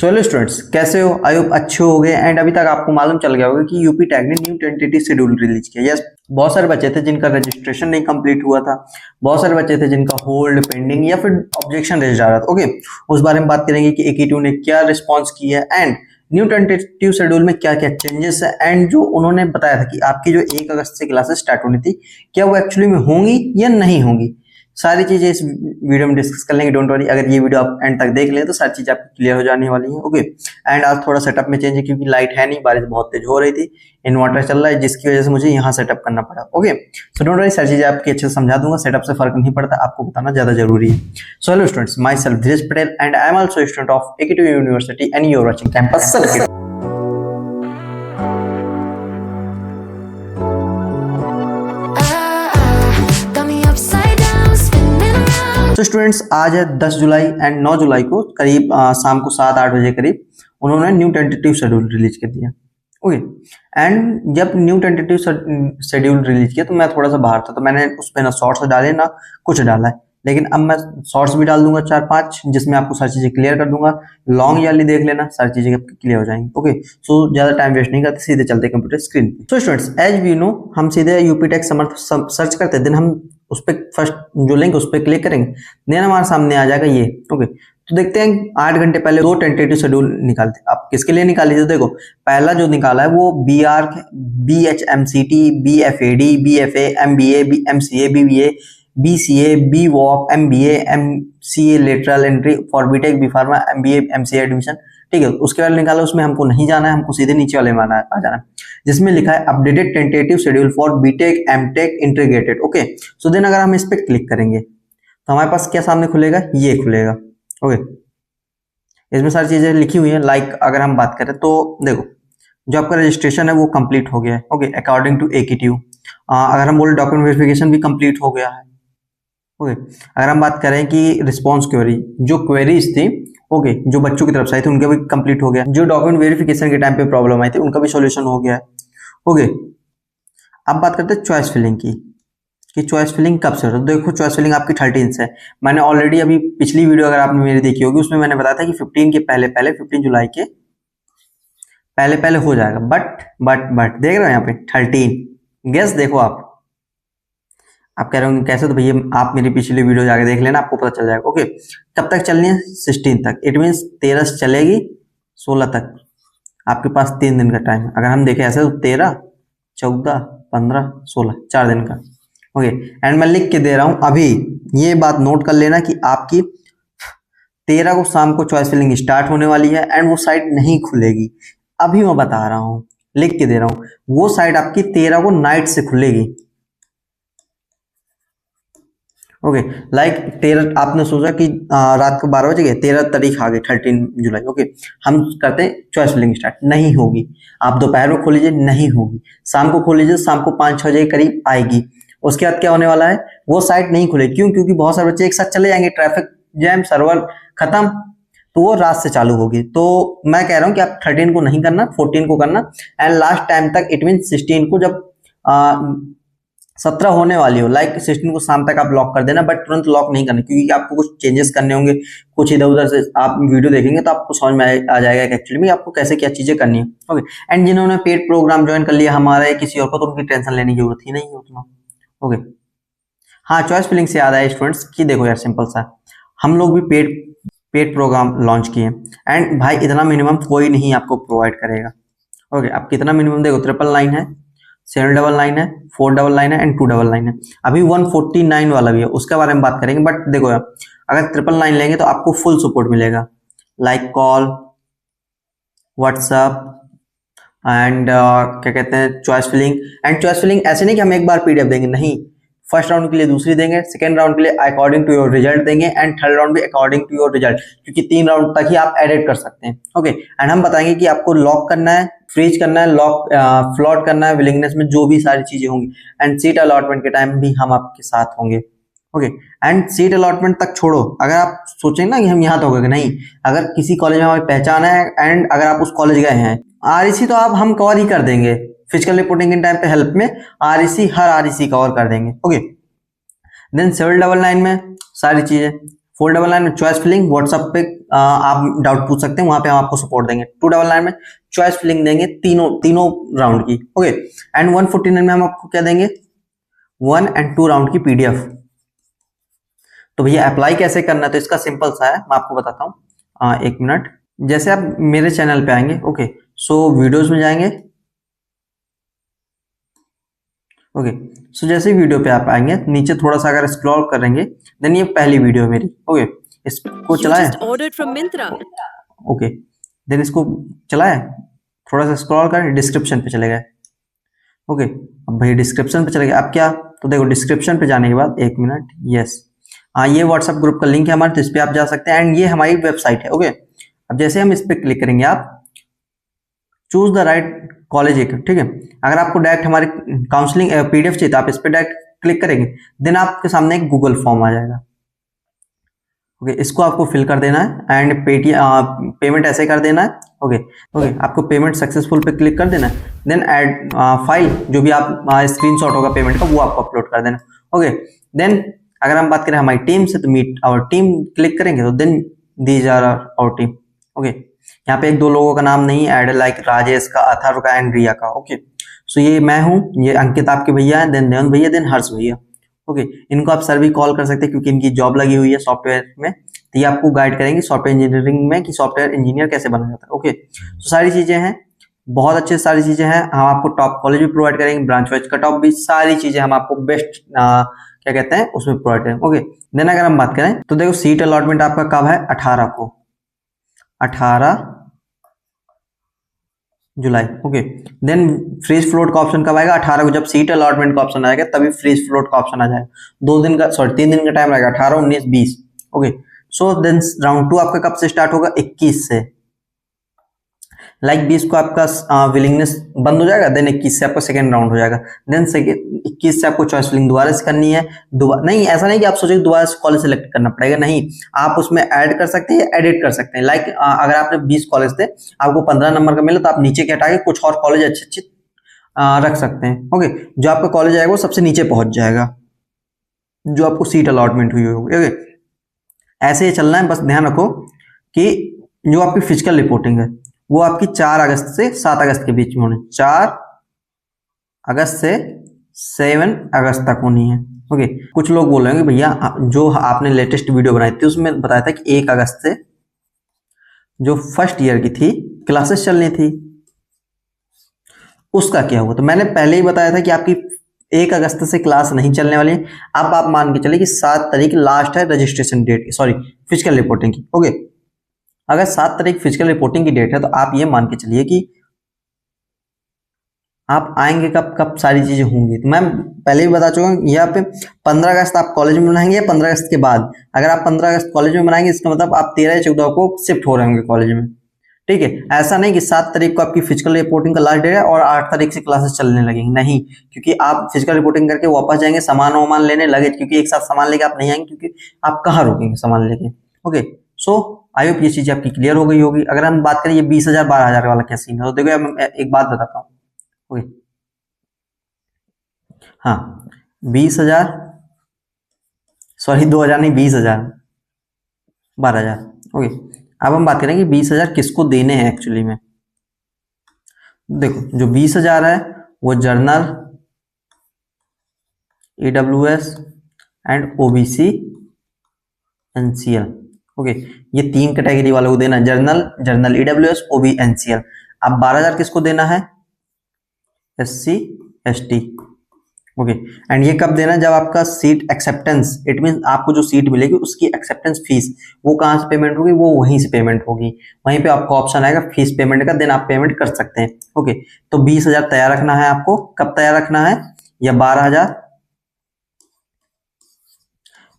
चलो स्टूडेंट्स, कैसे हो? आई होप अच्छे हो गए। एंड अभी तक आपको मालूम चल गया होगा कि यूपी टैग ने न्यू टेंटेटिव शेड्यूल रिलीज किया। यस, बहुत सारे बच्चे थे जिनका रजिस्ट्रेशन नहीं कंप्लीट हुआ था, बहुत सारे बच्चे थे जिनका होल्ड, पेंडिंग या फिर ऑब्जेक्शन रह जा रहा था। ओके, उस बारे में बात करेंगे कि AQ2 ने क्या रिस्पॉन्स किया एंड न्यू टेंटेटिव शेड्यूल में क्या क्या चेंजेस है एंड जो उन्होंने बताया था कि आपकी जो 1 अगस्त से क्लासेस स्टार्ट होनी थी, क्या वो एक्चुअली में होंगी या नहीं होंगी, सारी चीजें इस वीडियो में डिस्कस कर लेंगे। डोंट वरी, अगर ये वीडियो आप एंड तक देख लें तो सारी चीजें आपकी क्लियर हो जाने वाली है। ओके, एंड आज थोड़ा सेटअप में चेंज है क्योंकि लाइट है नहीं, बारिश बहुत तेज हो रही थी, इन्वर्टर चल रहा है जिसकी वजह से मुझे यहाँ सेटअप करना पड़ा। ओके, सो डोंट वरी, सारी चीजें आपकी अच्छे से समझा दूंगा। सेटअप से फर्क नहीं पड़ता, आपको बताना ज्यादा जरूरी है। So hello students, my self Dheeraj Patel and I am also student of AQ2 university and you are watching campus circuit. तो स्टूडेंट्स, आज है 10 जुलाई एंड 9 जुलाई को करीब शाम को 7-8 बजे करीब उन्होंने न्यू टेंटेटिव शेड्यूल रिलीज कर दिया। ओके, एंड जब न्यू टेंटेटिव शेड्यूल रिलीज किया तो मैं थोड़ा सा बाहर था, तो मैंने उस पर ना शॉर्ट्स डाले ना कुछ डाला है, लेकिन अब मैं शॉर्ट्स भी डाल दूंगा 4-5 जिसमें आपको सारी चीजें क्लियर कर दूंगा। लॉन्ग वाली देख लेना, सारी चीजें आपकी क्लियर हो जाएंगी। ओके, सो ज्यादा टाइम वेस्ट नहीं करते, सीधे चलते कंप्यूटर स्क्रीन पे। So students, as we know, हम सीधे यूपी टेक समर्थ सर्च करते हैं, देन हम उस पर फर्स्ट जो लिंक उस पर क्लिक करेंगे, देन हमारे सामने आ जाएगा ये। ओके, तो देखते हैं 8 घंटे पहले 2 टेंटेटिव शेड्यूल निकालते। आप किसके लिए निकाली थी? देखो, पहला जो निकाला है वो BARC, BHMCT, BFAD, BFA, MBA, MCA, BBA, BCA, BWOC, MBA, MCA lateral entry for BTech, B pharma, MBA, MCA admission. ठीक है, उसके बाद निकाला, उसमें हमको नहीं जाना है, हमको सीधे नीचे वाले में आ जाना है जिसमें लिखा है updated tentative schedule for BTech, MTech integrated. Okay, so then अगर हम इस पे क्लिक करेंगे तो हमारे पास क्या सामने खुलेगा? ये खुलेगा। ओके, इसमें सारी चीजें लिखी हुई है। लाइक अगर हम बात करें तो देखो, जो आपका रजिस्ट्रेशन है वो कंप्लीट हो गया है। Okay, according to AQ2। अगर हम बोले डॉक्यूमेंट वेरिफिकेशन भी कंप्लीट हो गया है। ओके, अगर हम बात करें कि रिस्पॉन्स क्वेरी, जो क्वेरीज थी, ओके, जो बच्चों की तरफ से आई थी उनका भी कंप्लीट हो गया। जो डॉक्यूमेंट वेरिफिकेशन के टाइम पे प्रॉब्लम आई थी उनका भी सॉल्यूशन हो गया है। ओके, अब बात करते हैं चॉइस फिलिंग की, कि चॉइस फिलिंग कब से हो। तो देखो, चॉइस फिलिंग आपकी 13 से है। मैंने ऑलरेडी अभी पिछली वीडियो अगर आपने मेरी देखी होगी उसमें मैंने बताया था कि 15 के पहले 15 जुलाई के पहले हो जाएगा। बट देख रहे हो यहाँ पे 13 गेस। देखो, आप कह रहे होंगे कैसे? तो भैया आप मेरी पिछली वीडियो जाके देख लेना, आपको पता चल जाएगा। ओके, कब तक चलनी है? 16 तक। इट मीन्स 13 से चलेगी 16 तक, आपके पास 3 दिन का टाइम है। अगर हम देखें ऐसे तो 13, 14, 15, 16, 4 दिन का। ओके, एंड मैं लिख के दे रहा हूं अभी, ये बात नोट कर लेना कि आपकी 13 को शाम को चॉइस फिलिंग स्टार्ट होने वाली है एंड वो साइट नहीं खुलेगी। अभी मैं बता रहा हूं, लिख के दे रहा हूं, वो साइट आपकी 13 को नाइट से खुलेगी। ओके, लाइक 13 आपने सोचा कि रात को 12 बजे गए, 13 तारीख आ गई, 13 जुलाई। ओके, हम करते हैं चॉइस फिलिंग स्टार्ट, नहीं होगी। आप दोपहर में खोल लीजिए, नहीं होगी। शाम को खोल लीजिए, शाम को 5-6 बजे के करीब आएगी। उसके बाद क्या होने वाला है? वो साइट नहीं खुलेगी। क्यों? क्योंकि बहुत सारे बच्चे एक साथ चले जाएंगे, ट्रैफिक जैम, सर्वर खत्म, तो वो रात से चालू होगी। तो मैं कह रहा हूँ कि आप 13 को नहीं करना, 14 को करना एंड लास्ट टाइम तक, इट मीन 16 को, जब 17 होने वाली हो, लाइक 16 को शाम तक आप लॉक कर देना। बट तुरंत लॉक नहीं करना क्योंकि आपको कुछ चेंजेस करने होंगे, कुछ इधर उधर से आप वीडियो देखेंगे तो आपको समझ में आ जाएगा कि एक्चुअली में आपको कैसे क्या चीजें करनी है। ओके, एंड जिन्होंने पेड प्रोग्राम ज्वाइन कर लिया हमारा या किसी और को, तो उनकी टेंशन लेने की जरूरत ही नहीं है उतना। ओके, हाँ, चॉइस फिलिंग से याद आया स्टूडेंट्स कि देखो यार, सिंपल सा, हम लोग भी पेड प्रोग्राम लॉन्च किए एंड भाई इतना मिनिमम कोई नहीं आपको प्रोवाइड करेगा। ओके, अब कितना मिनिमम देखो, 999 है, 799 है, 499 है एंड 299 है। अभी 149 वाला भी है, उसके बारे में बात करेंगे। बट देखो यार, अगर 999 लेंगे तो आपको फुल सपोर्ट मिलेगा, लाइक कॉल, व्हाट्सएप एंड क्या कहते हैं, choice filling. And choice filling ऐसे नहीं कि हम एक बार PDF देंगे, नहीं, फर्स्ट राउंड के लिए दूसरी देंगे, सेकेंड राउंड के लिए अकॉर्डिंग टू योर रिजल्ट देंगे एंड थर्ड राउंड भी अकॉर्डिंग टू योर रिजल्ट, क्योंकि 3 राउंड तक ही आप एडिट कर सकते हैं। ओके, एंड हम बताएंगे कि आपको लॉक करना है, फ्रीज करना है, लॉक फ्लॉट करना है, विलिंगनेस में जो भी सारी चीजें होंगी एंड सीट अलॉटमेंट के टाइम भी हम आपके साथ होंगे। ओके, एंड सीट अलॉटमेंट तक छोड़ो, अगर आप सोचेंगे ना कि हम यहाँ तो होंगे, नहीं, अगर किसी कॉलेज में हमारी पहचान है एंड अगर आप उस कॉलेज गए हैं, REC तो आप हम कवर ही कर देंगे, फिजिकल रिपोर्टिंग के टाइम पे हेल्प में REC, हर REC कवर कर देंगे। ओके, देन 799 में सारी चीजें, 499 में चॉइस फिलिंग, व्हाट्सएप पे आप डाउट पूछ सकते हैं, वहां पे हम आपको सपोर्ट देंगे। 299 में चॉइस फिलिंग देंगे तीनों राउंड की। ओके, एंड 149 में हम आपको क्या देंगे, 1 और 2 राउंड की पीडीएफ। तो भैया अप्लाई कैसे करना है, तो इसका सिंपल सा है, मैं आपको बताता हूँ। एक मिनट, जैसे आप मेरे चैनल पे आएंगे, ओके, सो वीडियोज में जाएंगे। ओके, सो जैसे वीडियो पे आप आएंगे, नीचे थोड़ा सा अगर स्क्रॉल करेंगे, देन ये पहली वीडियो है मेरी। ओके, इसको चलाए, ओके, देन इसको चलाए, थोड़ा सा स्क्रॉल करें, डिस्क्रिप्शन पे चले गए। ओके, अब भाई डिस्क्रिप्शन पे चले गए, अब क्या, तो देखो डिस्क्रिप्शन पे जाने के बाद, एक मिनट, यस, हाँ ये व्हाट्सएप ग्रुप का लिंक है हमारे, तो इस पे आप जा सकते हैं, एंड ये हमारी वेबसाइट है। ओके, अब जैसे हम इस पे क्लिक करेंगे, आप चूज द राइट कॉलेज, एक ठीक है, अगर आपको डायरेक्ट हमारे काउंसलिंग पीडीएफ चाहिए तो आप इस पे डायरेक्ट क्लिक करेंगे, देन आपके सामने एक गूगल फॉर्म आ जाएगा। ओके, इसको आपको फिल कर देना है, एंड पेमेंट ऐसे कर देना है। ओके, आपको पेमेंट सक्सेसफुल पे क्लिक कर देना है, देन ऐड फाइल, जो भी आप स्क्रीनशॉट होगा पेमेंट का, वो आपको अपलोड कर देना। ओके, देन अगर हम बात करें हमारी टीम से, तो मीट आवर टीम क्लिक करेंगे, तो then these are our team. Okay, यहाँ पे एक दो लोगों का नाम नहीं ऐड है, लाइक राजेश का, अथर्व का एंड रिया का। ओके, सो ये मैं हूँ, ये अंकित आपके भैया है, देन देवन भैया, देन हर्ष भैया। ओके, इनको आप सर भी कॉल कर सकते हैं, क्योंकि इनकी जॉब लगी हुई है सॉफ्टवेयर में, तो ये आपको गाइड करेंगे सॉफ्टवेयर इंजीनियरिंग में कि सॉफ्टवेयर इंजीनियर कैसे बना जाता है। ओके, तो सारी चीजें हैं, बहुत अच्छे सारी चीजें हैं, हम आपको टॉप कॉलेज भी प्रोवाइड करेंगे, ब्रांच वाइज कट ऑफ भी, सारी चीजें हम आपको बेस्ट क्या कहते हैं उसमें प्रोवाइड करेंगे। ओके, देन अगर हम बात करें, तो देखो सीट अलॉटमेंट आपका कब है, 18 को, 18 जुलाई। ओके, देन फ्रीज फ्लोट का ऑप्शन कब आएगा, 18 को, जब सीट अलॉटमेंट का ऑप्शन आएगा तभी फ्रीज फ्लोट का ऑप्शन आ जाएगा। 2 दिन का, सॉरी 3 दिन का टाइम रहेगा, 18, 19, 20। ओके, सो देन राउंड 2 आपका कब से स्टार्ट होगा, 21 से, लाइक 20 को आपका विलिंगनेस बंद हो जाएगा, देन 21 से आपका सेकंड राउंड हो जाएगा। देन 21 से आपको चॉइस फिलिंग दोबारा से करनी है, दोबारा नहीं, ऐसा नहीं कि आप सोचे दोबारा से कॉलेज सेलेक्ट करना पड़ेगा, नहीं, आप उसमें ऐड कर सकते हैं, एडिट कर सकते हैं। लाइक अगर आपने 20 कॉलेज थे, आपको 15 नंबर का मिला, तो आप नीचे के हटा के कुछ और कॉलेज अच्छे अच्छे रख सकते हैं। ओके, जो आपका कॉलेज आएगा वो सबसे नीचे पहुंच जाएगा, जो आपको सीट अलॉटमेंट हुई होगी। ओके, ऐसे ही चलना है, बस ध्यान रखो कि जो आपकी फिजिकल रिपोर्टिंग है, वो आपकी 4 अगस्त से 7 अगस्त के बीच में होनी, 4 अगस्त से 7 अगस्त तक होनी है। ओके, कुछ लोग बोल रहे हैं कि भैया जो आपने लेटेस्ट वीडियो बनाई थी उसमें बताया था कि 1 अगस्त से जो फर्स्ट ईयर की थी क्लासेस चलनी थी, उसका क्या हुआ, तो मैंने पहले ही बताया था कि आपकी 1 अगस्त से क्लास नहीं चलने वाली है। अब आप मान के चलिए कि 7 तारीख लास्ट है registration date, sorry physical reporting की। ओके, अगर 7 तारीख फिजिकल रिपोर्टिंग की डेट है, तो आप ये मान के चलिए कि आप आएंगे कब, कब सारी चीजें होंगी। तो मैं पहले भी बता चुका हूँ, यहाँ पे 15 अगस्त आप कॉलेज में बनाएंगे, या 15 अगस्त के बाद, अगर आप 15 अगस्त कॉलेज में बनाएंगे, इसका मतलब आप 13 या 14 को शिफ्ट हो रहे होंगे कॉलेज में। ठीक है, ऐसा नहीं कि 7 तारीख को आपकी फिजिकल रिपोर्टिंग का लास्ट डेट है और 8 तारीख से क्लासेस चलने लगेंगी, नहीं, क्योंकि आप फिजिकल रिपोर्टिंग करके वापस जाएंगे, सामान वामान लेने लगे, क्योंकि एक साथ सामान लेके आप नहीं आएंगे, क्योंकि आप कहाँ रुकेंगे सामान लेके। ओके, सो आई होप ये चीज आपकी क्लियर हो गई होगी। अगर हम बात करें ये 20,000 12,000 वाला क्या सीन है, तो देखो मैं एक बात बताता हूँ। ओके, हाँ 20,000, सॉरी 2,000 नहीं, 20,000, 12,000। ओके, अब हम बात करेंगे 20,000 किसको देने हैं एक्चुअली में। देखो जो 20,000 है वो journal, EWS and OBC NCL। Okay, ये 3 कैटेगरी वालों को देना है, जर्नल EWS OB NCL। अब 12,000 किसको देना है, SC ST। ओके, एंड ये कब देना है, जब आपका सीट एक्सेप्टेंस, इट मीन आपको जो सीट मिलेगी उसकी एक्सेप्टेंस फीस, वो कहाँ से पेमेंट होगी, वो वहीं से पेमेंट होगी, वहीं पे आपको ऑप्शन आएगा फीस पेमेंट का, देन आप पेमेंट कर सकते हैं। ओके, तो 20,000 तैयार रखना है आपको, कब तैयार रखना है, या 12,000,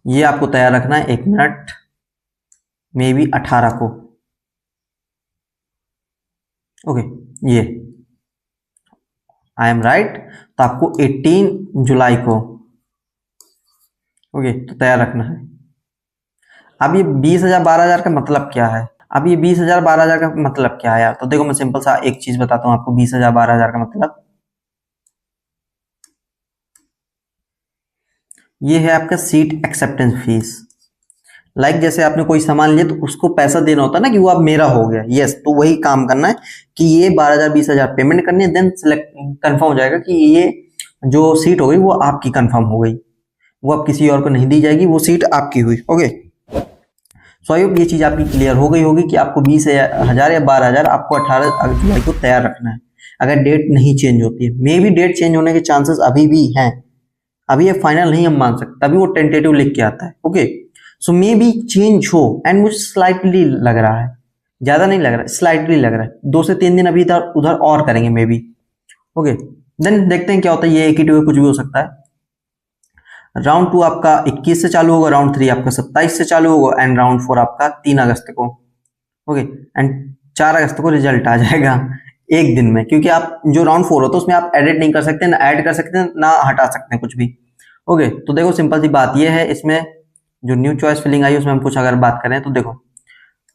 ये आपको तैयार रखना है, एक मिनट, मे बी 18 को। ओके, ये आई एम राइट, तो आपको 18 जुलाई को, ओके, तो तैयार रखना है। अब ये 20,000 12,000 का मतलब क्या है, अब ये 20,000 12,000 का मतलब क्या है यार, तो देखो मैं सिंपल सा एक चीज बताता हूँ आपको, 20,000 12,000 का मतलब ये है आपका सीट एक्सेप्टेंस फीस। लाइक जैसे आपने कोई सामान लिया तो उसको पैसा देना होता है ना कि वो अब मेरा हो गया, यस, तो वही काम करना है कि ये 12,000 20,000 पेमेंट करनी है, देन सिलेक्ट कंफर्म हो जाएगा कि ये जो सीट हो गई वो आपकी कंफर्म हो गई, वो अब किसी और को नहीं दी जाएगी, वो सीट आपकी हुई। ओके, सो आई होप ये चीज आपकी क्लियर हो गई होगी कि आपको 20,000 या 12,000 आपको 18 जुलाई को तैयार रखना है, अगर डेट नहीं चेंज होती है। मे भी डेट चेंज होने के चांसेस अभी भी हैं, अभी ये फाइनल नहीं हम मान सकते, तभी वो टेंटेटिव लिख के आता है। Okay, so may be change हो, एंड मुझे स्लाइटली लग रहा है, ज्यादा नहीं लग रहा है, स्लाइटली लग रहा है, 2 से 3 दिन अभी इधर उधर और करेंगे मे बी। ओके, देन देखते हैं क्या होता है, ये 82 कुछ भी हो सकता है। राउंड 2 आपका 21 से चालू होगा, राउंड 3 आपका 27 से चालू होगा, एंड राउंड 4 आपका 3 अगस्त को। ओके, एंड 4 अगस्त को रिजल्ट आ जाएगा एक दिन में, क्योंकि आप जो राउंड 4 होता है उसमें आप एडिट नहीं कर सकते, ना ऐड कर सकते ना हटा सकते हैं कुछ भी। ओके, तो देखो सिंपल सी बात ये है, इसमें जो न्यू चॉइस फिलिंग आई उसमें हम कुछ अगर बात करें तो देखो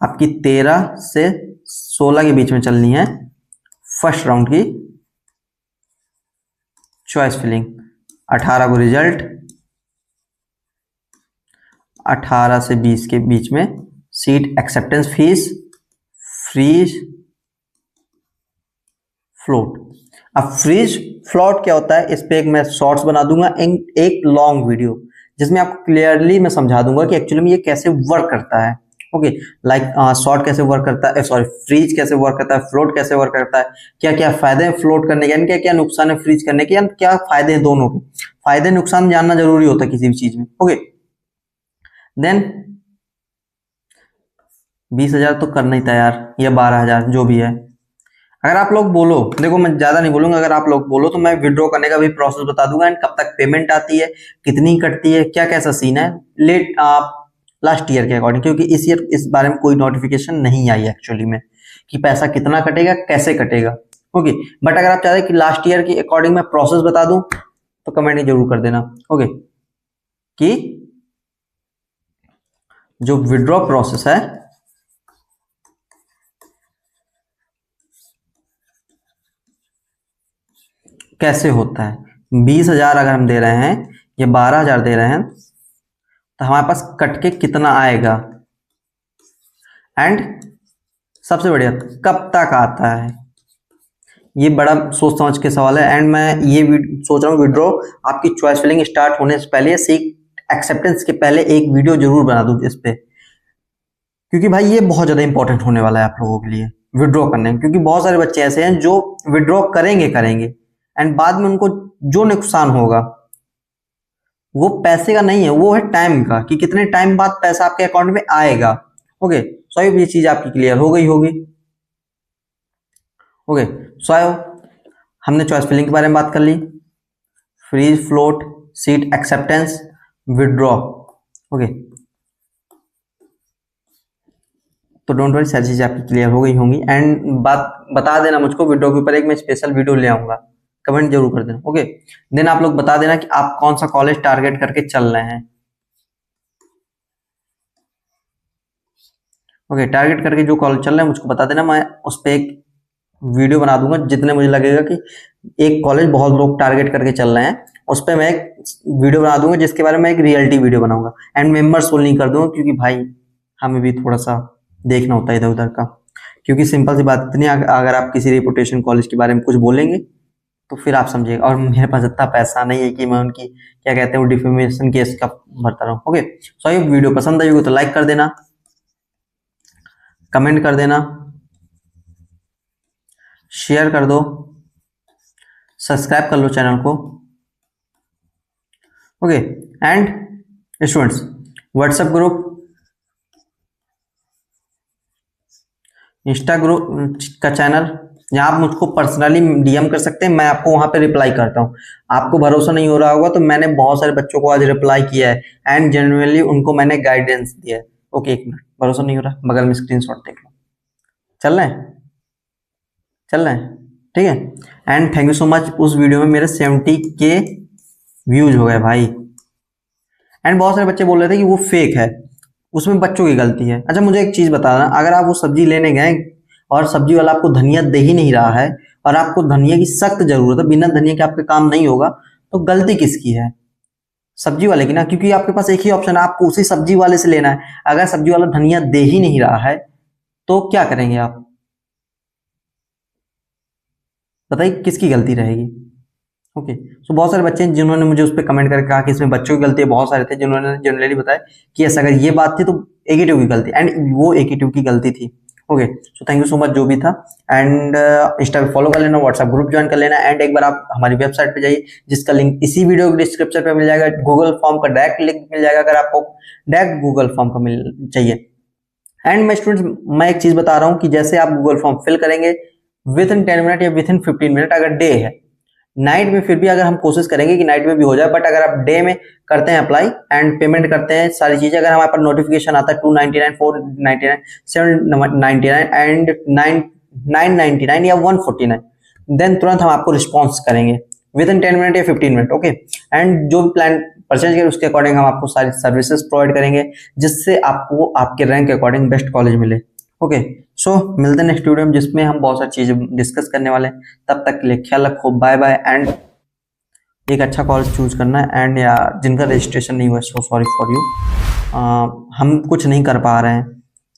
आपकी 13 से 16 के बीच में चलनी है फर्स्ट राउंड की चॉइस फिलिंग, 18 को रिजल्ट, 18 से 20 के बीच में seat acceptance fees, freeze, float. अब फ्रीज फ्लोट क्या होता है, इस पे एक मैं शॉर्ट्स बना दूंगा, एक लॉन्ग वीडियो जिसमें आपको क्लियरली मैं समझा दूंगा कि एक्चुअली में ये कैसे वर्क करता है। ओके, लाइक शॉर्ट कैसे वर्क करता है, सॉरी फ्रीज कैसे वर्क करता है, फ्लोट कैसे वर्क करता है, क्या क्या फायदे हैं फ्लोट करने के, यानी क्या क्या नुकसान है फ्रीज करने के, यानी क्या फायदे हैं, दोनों के फायदे नुकसान जानना जरूरी होता है किसी भी चीज में। ओके, देन 20,000 तो करना ही था यार, या 12,000 जो भी है। अगर आप लोग बोलो, देखो मैं ज्यादा नहीं बोलूंगा, अगर आप लोग बोलो तो मैं विड्रॉ करने का भी प्रोसेस बता दूंगा, एंड कब तक पेमेंट आती है, कितनी कटती है, क्या कैसा सीन है लेट लास्ट ईयर के अकॉर्डिंग, क्योंकि इस ईयर इस बारे में कोई नोटिफिकेशन नहीं आई एक्चुअली में कि पैसा कितना कटेगा कैसे कटेगा। ओके, बट अगर आप चाहते हैं कि लास्ट ईयर के अकॉर्डिंग मैं प्रोसेस बता दूं तो कमेंट जरूर कर देना। ओके, कि जो विड्रॉ प्रोसेस है कैसे होता है, 20,000 अगर हम दे रहे हैं या 12,000 दे रहे हैं तो हमारे पास कट के कितना आएगा, एंड सबसे बढ़िया कब तक आता है, ये बड़ा सोच समझ के सवाल है। एंड मैं ये सोच रहा हूँ विड्रॉ आपकी चॉइस फिलिंग स्टार्ट होने से पहले, सीट एक्सेप्टेंस के पहले एक वीडियो जरूर बना दूं इस पे, क्योंकि भाई ये बहुत ज्यादा इंपॉर्टेंट होने वाला है आप लोगों के लिए विड्रॉ करने में, क्योंकि बहुत सारे बच्चे ऐसे हैं जो विड्रॉ करेंगे एंड बाद में उनको जो नुकसान होगा वो पैसे का नहीं है, वो है टाइम का, कि कितने टाइम बाद पैसा आपके अकाउंट में आएगा। ओके, सो ये चीज आपकी क्लियर हो गई होगी। ओके, सो हमने चॉइस फिलिंग के बारे में बात कर ली, freeze, float, seat acceptance, withdraw. Okay, तो डोंट वरी, सारी चीजें आपकी क्लियर हो गई होंगी, एंड बात बता देना मुझको, विड्रॉ के ऊपर एक मैं स्पेशल वीडियो ले आऊंगा, कमेंट जरूर कर देना। ओके, देन आप लोग बता देना कि आप कौन सा कॉलेज टारगेट करके चल रहे हैं। ओके, टारगेट करके जो कॉलेज चल रहे हैं मुझको बता देना, मैं उस पर एक वीडियो बना दूंगा, जितने मुझे लगेगा कि एक कॉलेज बहुत लोग टारगेट करके चल रहे हैं उस पर मैं एक वीडियो बना दूंगा, जिसके बारे में एक रियलिटी वीडियो बनाऊंगा, एंड मेंबर्स फुल नहीं कर दूंगा, क्योंकि भाई हमें भी थोड़ा सा देखना होता है इधर उधर का, क्योंकि सिंपल सी बात इतनी, अगर आप किसी रेपुटेशन कॉलेज के बारे में कुछ बोलेंगे तो फिर आप समझिएगा, और मेरे पास इतना पैसा नहीं है कि मैं उनकी क्या कहते हैं डिफेमेशन केस का भरता रहूं। ओके, सो ये वीडियो पसंद आई होगी तो लाइक कर देना, कमेंट कर देना, शेयर कर दो, सब्सक्राइब कर लो चैनल को। Okay, and students WhatsApp group, Insta group का चैनल, जहां आप मुझको पर्सनली डीएम कर सकते हैं, मैं आपको वहां पे रिप्लाई करता हूं। आपको भरोसा नहीं हो रहा होगा तो मैंने बहुत सारे बच्चों को आज रिप्लाई किया है, एंड जेन्युइनली उनको मैंने गाइडेंस दिया है। ओके, एक मिनट, भरोसा नहीं हो रहा, बगल में स्क्रीनशॉट देख लो, चल रहे हैं, चल रहे हैं, ठीक है। And thank you so much, उस वीडियो में मेरे 70 के व्यूज हो गए भाई, एंड बहुत सारे बच्चे बोल रहे थे कि वो फेक है, उसमें बच्चों की गलती है। अच्छा मुझे एक चीज बताना, अगर आप वो सब्जी लेने गए और सब्जी वाला आपको धनिया दे ही नहीं रहा है, और आपको धनिया की सख्त जरूरत है, बिना धनिया के आपके काम नहीं होगा, तो गलती किसकी है? सब्जी वाले की ना, क्योंकि आपके पास एक ही ऑप्शन है, आपको उसी सब्जी वाले से लेना है। अगर सब्जी वाला धनिया दे ही नहीं रहा है तो क्या करेंगे आप? बताइए किसकी गलती रहेगी? ओके। सो बहुत सारे बच्चे हैं जिन्होंने मुझे उस पर कमेंट करके कहा कि इसमें बच्चों की गलती है, बहुत सारे थे जिन्होंने जनरली बताया कि ऐसा अगर ये बात थी तो एकेटिव की गलती, एंड वो एकेटिव की गलती थी। Okay. So thank you so much जो भी था, एंड इंस्टा पे फॉलो कर लेना, व्हाट्सएप ग्रुप ज्वाइन कर लेना, एंड एक बार आप हमारी वेबसाइट पे जाइए जिसका लिंक इसी वीडियो के डिस्क्रिप्शन पे मिल जाएगा। गूगल फॉर्म का डायरेक्ट लिंक मिल जाएगा अगर आपको डायरेक्ट गूगल फॉर्म का मिल चाहिए। एंड मैं स्टूडेंट्स, मैं एक चीज बता रहा हूँ कि जैसे आप गूगल फॉर्म फिल करेंगे विद इन 10 मिनट या विद इन 15 मिनट, अगर डे है, नाइट में फिर भी अगर हम कोशिश करेंगे कि नाइट में भी हो जाए, बट अगर आप डे में करते हैं अप्लाई एंड पेमेंट करते हैं सारी चीजें, अगर हमारे पास नोटिफिकेशन आता है 299, 499, 799 एंड 999 या 149, देन तुरंत हम आपको रिस्पॉन्स करेंगे विद इन 10 मिनट या 15 मिनट। ओके। एंड जो भी प्लान परचेज करें उसके अकॉर्डिंग हम आपको सारी सर्विसेज प्रोवाइड करेंगे जिससे आपको आपके रैंक के अकॉर्डिंग बेस्ट कॉलेज मिले। ओके। सो मिलते हैं नेक्स्ट वीडियो में जिसमें हम बहुत सारी चीजें डिस्कस करने वाले हैं। तब तक के लिए ख्याल रखो, बाय बाय, एंड एक अच्छा कॉलेज चूज करना है। एंड या जिनका रजिस्ट्रेशन नहीं हुआ, सो सॉरी फॉर यू, हम कुछ नहीं कर पा रहे हैं,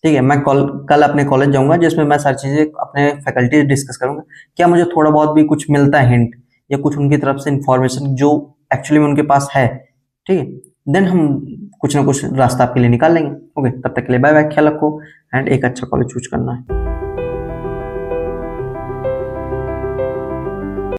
ठीक है। मैं कल अपने कॉलेज जाऊंगा जिसमें मैं सारी चीजें अपने फैकल्टी डिस्कस करूंगा, क्या मुझे थोड़ा बहुत भी कुछ मिलता है हिंट या कुछ उनकी तरफ से इंफॉर्मेशन जो एक्चुअली में उनके पास है, ठीक है, देन हम कुछ ना कुछ रास्ता आपके लिए निकाल लेंगे। ओके। तब तक के लिए बाय बाय, ख्याल रखो, एंड एक अच्छा कॉलेज चूज करना है।